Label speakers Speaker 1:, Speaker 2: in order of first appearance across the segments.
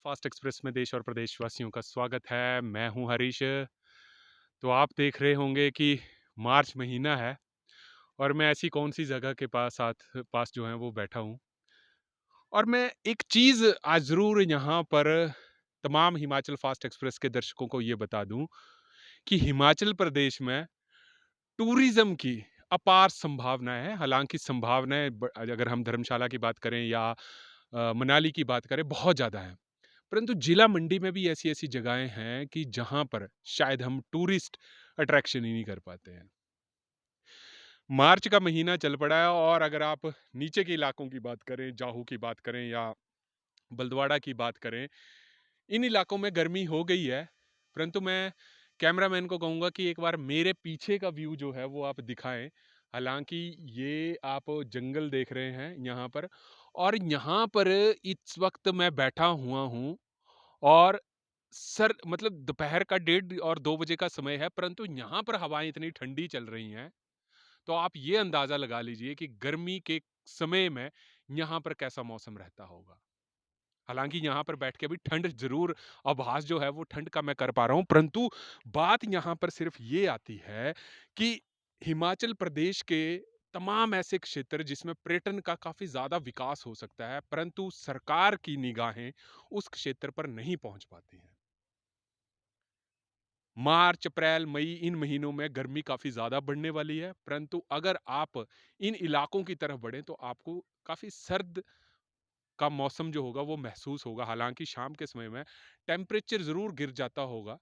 Speaker 1: Fast express में देश और प्रदेशवासियों का स्वागत है। मैं हूं हरीश। तो आप देख रहे होंगे कि मार्च महीना है और मैं ऐसी कौन सी जगह के पास जो है वो बैठा हूं। और मैं एक चीज़ आज ज़रूर यहाँ पर तमाम हिमाचल फास्ट एक्सप्रेस के दर्शकों को ये बता दूं कि हिमाचल प्रदेश में टूरिज्म की अपार संभावनाएं हैं। हालांकि अगर हम धर्मशाला की बात करें या मनाली की बात करें, बहुत ज़्यादा है। परंतु जिला मंडी में भी ऐसी-ऐसी जगहें हैं कि जहाँ पर शायद हम टूरिस्ट अट्रैक्शन ही नहीं कर पाते हैं। मार्च का महीना चल पड़ा है और अगर आप नीचे के इलाकों की बात करें, जाहू की बात करें या बलद्वाड़ा की बात करें, इन इलाकों में गर्मी हो गई है। परंतु मैं कैमरामैन को कहूँगा कि एक बार मेरे पीछे का व्यू जो है वो आप दिखाएँ। हालाँकि ये आप जंगल देख रहे हैं यहाँ पर, और यहाँ पर इस वक़्त मैं बैठा हुआ हूँ और सर मतलब दोपहर का 1:30 और 2 बजे का समय है, परंतु यहाँ पर हवाएँ इतनी ठंडी चल रही हैं, तो आप ये अंदाज़ा लगा लीजिए कि गर्मी के समय में यहाँ पर कैसा मौसम रहता होगा। हालाँकि यहाँ पर बैठ के अभी ठंड ज़रूर, आभास जो है वो ठंड का मैं कर पा रहा हूँ, परंतु बात यहाँ पर सिर्फ़ ये आती है कि हिमाचल प्रदेश के तमाम ऐसे क्षेत्र जिसमें पर्यटन का काफ़ी ज़्यादा विकास हो सकता है, परंतु सरकार की निगाहें उस क्षेत्र पर नहीं पहुँच पाती हैं। मार्च, अप्रैल, मई इन महीनों में गर्मी काफ़ी ज़्यादा बढ़ने वाली है, परंतु अगर आप इन इलाकों की तरफ बढ़ें तो आपको काफ़ी सर्द का मौसम जो होगा वो महसूस होगा। हालाँकि शाम के समय में टेम्परेचर ज़रूर गिर जाता होगा,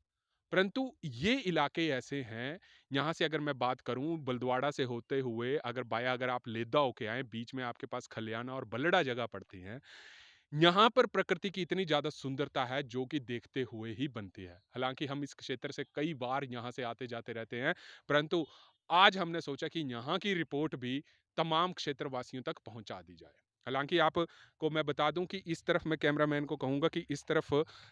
Speaker 1: परंतु ये इलाके ऐसे हैं, यहाँ से अगर मैं बात करूँ बलद्वाड़ा से होते हुए अगर आप लेदा होके आएँ, बीच में आपके पास खलियाना और बल्लड़ा जगह पड़ती हैं। यहाँ पर प्रकृति की इतनी ज़्यादा सुंदरता है जो कि देखते हुए ही बनती है। हालाँकि हम इस क्षेत्र से कई बार यहाँ से आते-जाते रहते हैं, परंतु आज हमने सोचा कि यहाँ की रिपोर्ट भी तमाम क्षेत्रवासियों तक पहुँचा दी जाए। हालाँकि आपको मैं बता दूँ कि इस तरफ मैं कैमरामैन को कहूँगा कि इस तरफ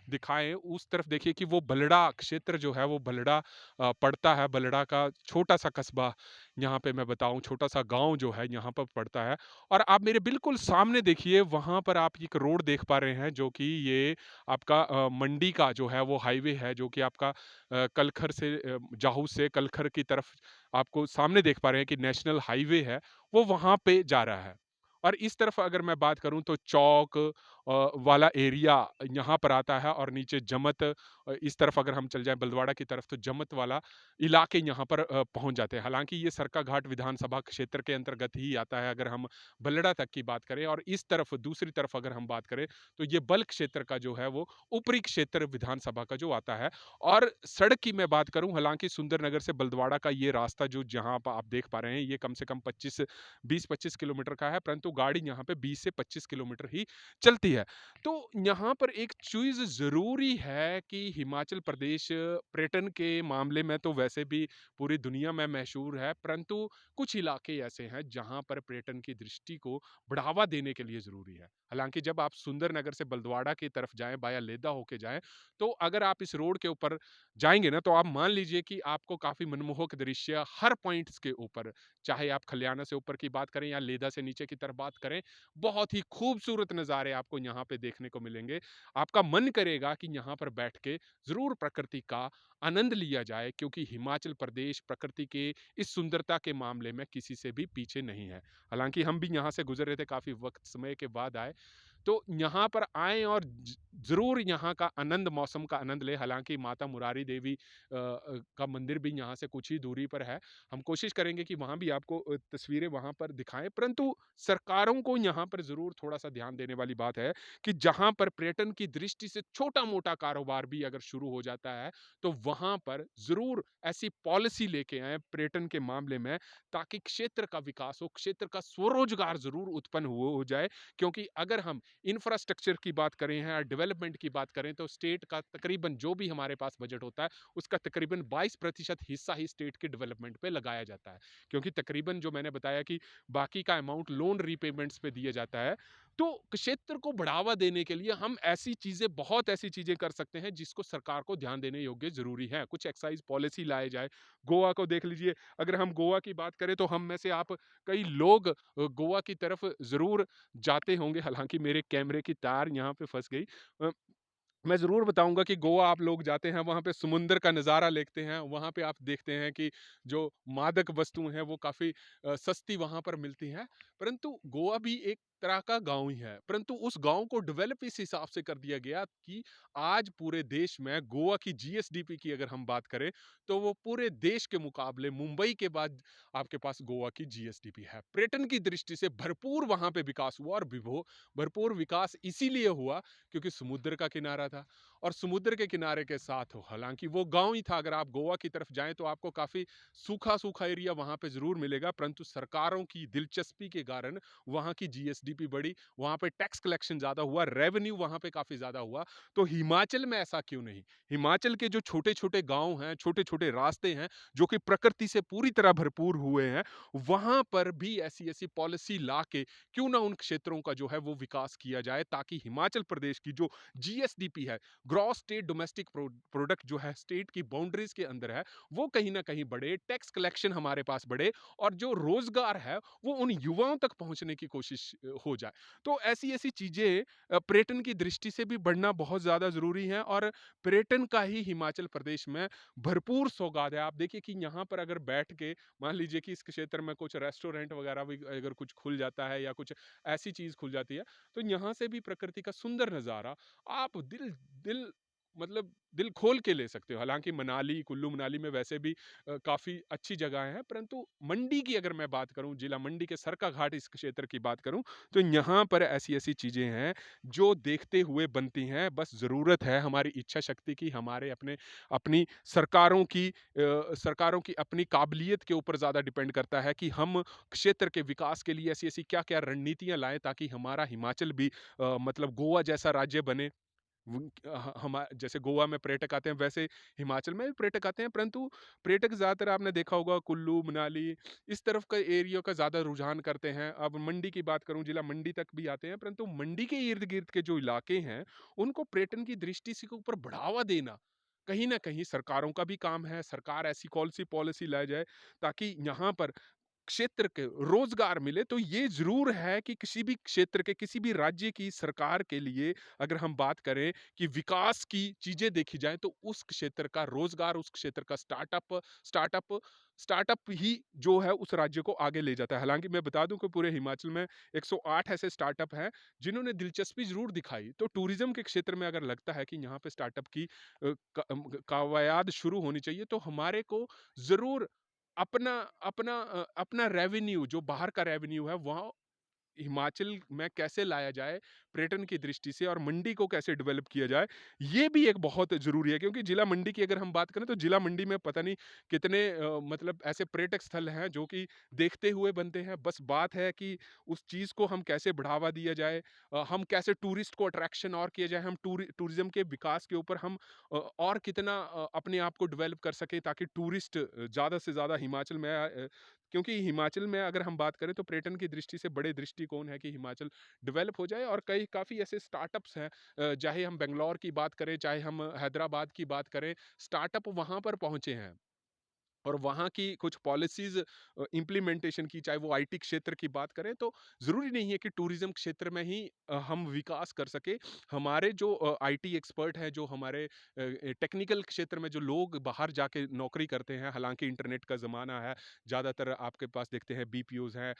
Speaker 1: दिखाएँ, उस तरफ देखिए कि वो बल्लड़ा क्षेत्र जो है वो बल्लड़ा पड़ता है। बल्लड़ा का छोटा-सा कस्बा, यहाँ पे मैं बताऊँ छोटा-सा गाँव जो है यहाँ पर पड़ता है। और आप मेरे बिल्कुल सामने देखिए, वहाँ पर आप एक रोड देख पा रहे हैं जो कि ये आपका मंडी का जो है वो हाईवे है, जो कि आपका कलखर से जाहू से कलखर की तरफ आपको सामने देख पा रहे हैं कि नेशनल हाईवे है, वो वहाँ पे जा रहा है। और इस तरफ अगर मैं बात करूँ तो चौक वाला एरिया यहाँ पर आता है, और नीचे जमत, इस तरफ अगर हम चल जाएँ बलद्वाड़ा की तरफ तो जमत वाला इलाके यहाँ पर पहुँच जाते हैं। हालाँकि ये सरकाघाट विधानसभा क्षेत्र के अंतर्गत ही आता है अगर हम बल्लड़ा तक की बात करें, और इस तरफ दूसरी तरफ अगर हम बात करें तो ये बल्क क्षेत्र का जो है वो ऊपरी क्षेत्र विधानसभा का जो आता है। और सड़क की मैं बात करूं, हालांकि सुंदरनगर से बलद्वाड़ा का ये रास्ता जो जहां पर आप देख पा रहे हैं, ये कम से कम 20-25 किलोमीटर का है, परंतु गाड़ी यहाँ पे 20 से 25 किलोमीटर ही चलती है। तो यहाँ पर एक चीज जरूरी है कि हिमाचल प्रदेश पर्यटन के मामले में तो वैसे भी पूरी दुनिया में मशहूर है, परंतु कुछ इलाके ऐसे हैं जहां पर पर्यटन की दृष्टि को बढ़ावा देने के लिए ज़रूरी है। हालाँकि जब आप सुंदरनगर से बलद्वाड़ा की तरफ जाएँ, बाया लेदा होके जाएँ, तो अगर आप इस रोड के ऊपर जाएँगे ना, तो आप मान लीजिए कि आपको काफ़ी मनमोहक दृश्य हर पॉइंट्स के ऊपर, चाहे आप खलियाना से ऊपर की बात करें या लेदा से नीचे की तरफ बात करें, बहुत ही खूबसूरत नज़ारे आपको यहाँ पे देखने को मिलेंगे। आपका मन करेगा कि यहाँ पर बैठ के ज़रूर प्रकृति का आनंद लिया जाए, क्योंकि हिमाचल प्रदेश प्रकृति के इस सुंदरता के मामले में किसी से भी पीछे नहीं है। हालाँकि हम भी यहाँ से गुज़र रहे थे, काफ़ी वक़्त समय के बाद आए। तो यहाँ पर आएँ और ज़रूर यहाँ का आनंद, मौसम का आनंद लें। हालाँकि माता मुरारी देवी का मंदिर भी यहाँ से कुछ ही दूरी पर है। हम कोशिश करेंगे कि वहाँ भी आपको तस्वीरें वहाँ पर दिखाएँ, परंतु सरकारों को यहाँ पर ज़रूर थोड़ा-सा ध्यान देने वाली बात है कि जहाँ पर पर्यटन की दृष्टि से छोटा-मोटा कारोबार भी अगर शुरू हो जाता है, तो वहाँ पर ज़रूर ऐसी पॉलिसी लेके आएँ पर्यटन के मामले में, ताकि क्षेत्र का विकास हो, क्षेत्र का स्वरोजगार ज़रूर उत्पन्न हो जाए। क्योंकि अगर हम इंफ्रास्ट्रक्चर की बात करें या डेवलपमेंट की बात करें, तो स्टेट का तकरीबन जो भी हमारे पास बजट होता है, उसका तकरीबन 22% हिस्सा ही स्टेट के डेवलपमेंट पे लगाया जाता है। क्योंकि तकरीबन जो मैंने बताया कि बाकी का अमाउंट लोन रीपेमेंट्स पे दिया जाता है। तो क्षेत्र को बढ़ावा देने के लिए हम बहुत ऐसी चीजें कर सकते हैं जिसको सरकार को ध्यान देने योग्य जरूरी है। कुछ एक्साइज पॉलिसी लाए जाए। गोवा को देख लीजिए, अगर हम गोवा की बात करें तो हम में से आप कई लोग गोवा की तरफ जरूर जाते होंगे। हालांकि मेरे कैमरे की तार यहाँ पे फंस गई। मैं ज़रूर बताऊँगा कि गोवा आप लोग जाते हैं, वहाँ पे समुंदर का नज़ारा लेते हैं, वहाँ पे आप देखते हैं कि जो मादक वस्तुएँ हैं, वो काफ़ी सस्ती वहाँ पर मिलती हैं। परंतु गोवा भी एक तरह का गाँव ही है, परंतु उस गाँव को डेवलप इस हिसाब से कर दिया गया कि आज पूरे देश में गोवा की जीएसडीपी की अगर हम बात करें, तो वो पूरे देश के मुकाबले मुंबई के बाद आपके पास गोवा की जीएसडीपी है। पर्यटन की दृष्टि से भरपूर वहाँ पे विकास हुआ और भरपूर विकास इसीलिए हुआ क्योंकि समुद्र का किनारा था और समुद्र के किनारे के साथ हालांकि वो गांव ही था। अगर आप गोवा की तरफ जाएं तो आपको काफी सूखा सूखा एरिया वहां पे जरूर मिलेगा, परंतु सरकारों की दिलचस्पी के कारण वहां की जीएसडीपी बढ़ी, वहां पे टैक्स कलेक्शन ज्यादा हुआ, रेवेन्यू वहां पे काफी ज्यादा हुआ। तो हिमाचल में ऐसा क्यों नहीं? हिमाचल के जो छोटे छोटे गांव हैं, छोटे छोटे रास्ते हैं, जो कि प्रकृति से पूरी तरह भरपूर हुए हैं, वहां पर भी ऐसी ऐसी पॉलिसी ला के क्यों ना उन क्षेत्रों का जो है वो विकास किया जाए, ताकि हिमाचल प्रदेश की जो जीएसडीपी है, ग्रॉस स्टेट डोमेस्टिक प्रोडक्ट जो है स्टेट की बाउंड्रीज के अंदर है, वो कहीं ना कहीं बढ़े, टैक्स कलेक्शन हमारे पास बढ़े और जो रोजगार है वो उन युवाओं तक पहुंचने की कोशिश हो जाए। तो ऐसी ऐसी चीजें पर्यटन की दृष्टि से भी बढ़ना बहुत ज्यादा जरूरी है और पर्यटन का ही हिमाचल प्रदेश में भरपूर सौगात है। आप देखिए कि यहाँ पर अगर बैठ के मान लीजिए कि इस क्षेत्र में कुछ रेस्टोरेंट वगैरह भी अगर कुछ खुल जाता है या कुछ ऐसी चीज खुल जाती है, तो यहाँ से भी प्रकृति का सुंदर नजारा आप दिल दिल मतलब दिल खोल के ले सकते हो। हालांकि मनाली, कुल्लू मनाली में वैसे भी काफी अच्छी जगह है, परंतु मंडी की अगर मैं बात करूं, जिला मंडी के सरका घाट इस क्षेत्र की बात करूं, तो यहाँ पर ऐसी ऐसी चीजें हैं जो देखते हुए बनती हैं। बस जरूरत है हमारी इच्छा शक्ति की, हमारे अपने अपनी सरकारों की अपनी काबिलियत के ऊपर ज्यादा डिपेंड करता है कि हम क्षेत्र के विकास के लिए ऐसी ऐसी क्या क्या रणनीतियां लाएं ताकि हमारा हिमाचल भी मतलब गोवा जैसा राज्य बने। जैसे गोवा में पर्यटक आते हैं, वैसे हिमाचल में भी पर्यटक आते हैं, परंतु पर्यटक ज्यादातर आपने देखा होगा कुल्लू मनाली इस तरफ का एरिया का ज्यादा रुझान करते हैं। अब मंडी की बात करूं, जिला मंडी तक भी आते हैं, परंतु मंडी के इर्द गिर्द के जो इलाके हैं उनको पर्यटन की दृष्टि से के ऊपर बढ़ावा देना कहीं ना कहीं सरकारों का भी काम है। सरकार ऐसी कौन सी पॉलिसी लाई जाए ताकि यहाँ पर क्षेत्र के रोजगार मिले। तो ये जरूर है कि किसी भी क्षेत्र के, किसी भी राज्य की सरकार के लिए अगर हम बात करें कि विकास की चीजें देखी जाए, तो उस क्षेत्र का रोजगार, उस क्षेत्र का स्टार्टअप स्टार्टअप ही जो है उस राज्य को आगे ले जाता है। हालांकि मैं बता दूं कि पूरे हिमाचल में 108 ऐसे स्टार्टअप हैं जिन्होंने दिलचस्पी जरूर दिखाई। तो टूरिज्म के क्षेत्र में अगर लगता है कि यहाँ पे स्टार्टअप की कवायद शुरू होनी चाहिए, तो हमारे को जरूर अपना अपना रेवेन्यू, जो बाहर का रेवेन्यू है वहाँ हिमाचल में कैसे लाया जाए पर्यटन की दृष्टि से और मंडी को कैसे डेवलप किया जाए, ये भी एक बहुत जरूरी है। क्योंकि जिला मंडी की अगर हम बात करें तो जिला मंडी में पता नहीं कितने मतलब ऐसे पर्यटक स्थल हैं जो कि देखते हुए बनते हैं। बस बात है कि उस चीज को हम कैसे बढ़ावा दिया जाए, हम कैसे टूरिस्ट को अट्रैक्शन और किया जाए, हम टूरिज्म के विकास के ऊपर हम और कितना अपने आप को डेवलप कर सके ताकि टूरिस्ट ज्यादा से ज्यादा हिमाचल में क्योंकि हिमाचल में अगर हम बात करें तो पर्यटन की दृष्टि से बड़े दृष्टिकोण है कि हिमाचल डेवलप हो जाए और कई काफ़ी ऐसे स्टार्टअप्स हैं। चाहे हम बेंगलोर की बात करें, चाहे हम हैदराबाद की बात करें, स्टार्टअप वहाँ पर पहुँचे हैं और वहाँ की कुछ पॉलिसीज़ इम्प्लीमेंटेशन की, चाहे वो आईटी क्षेत्र की बात करें, तो ज़रूरी नहीं है कि टूरिज़्म क्षेत्र में ही हम विकास कर सकें। हमारे जो आईटी एक्सपर्ट हैं, जो हमारे टेक्निकल क्षेत्र में जो लोग बाहर जाके नौकरी करते हैं, हालाँकि इंटरनेट का ज़माना है, ज़्यादातर आपके पास देखते हैं बीपीओज़ हैं,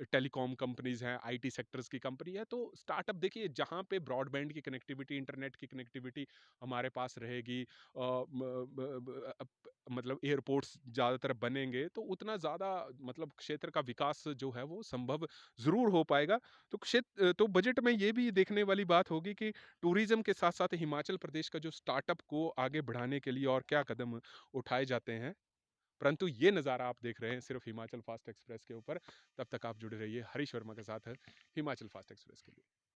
Speaker 1: टेलीकॉम कंपनीज़ हैं, आईटी सेक्टर्स की कंपनी है। तो स्टार्टअप देखिए जहाँ पे ब्रॉडबैंड की कनेक्टिविटी, इंटरनेट की कनेक्टिविटी हमारे पास रहेगी, मतलब एयरपोर्ट्स ज़्यादातर बनेंगे तो उतना ज़्यादा मतलब क्षेत्र का विकास जो है वो संभव ज़रूर हो पाएगा। तो तो बजट में ये भी देखने वाली बात होगी कि टूरिज्म के साथ साथ हिमाचल प्रदेश का जो स्टार्टअप को आगे बढ़ाने के लिए और क्या कदम उठाए जाते हैं। परंतु ये नज़ारा आप देख रहे हैं सिर्फ हिमाचल फास्ट एक्सप्रेस के ऊपर। तब तक आप जुड़े रहिए हरीश वर्मा के साथ, हिमाचल फास्ट एक्सप्रेस के लिए।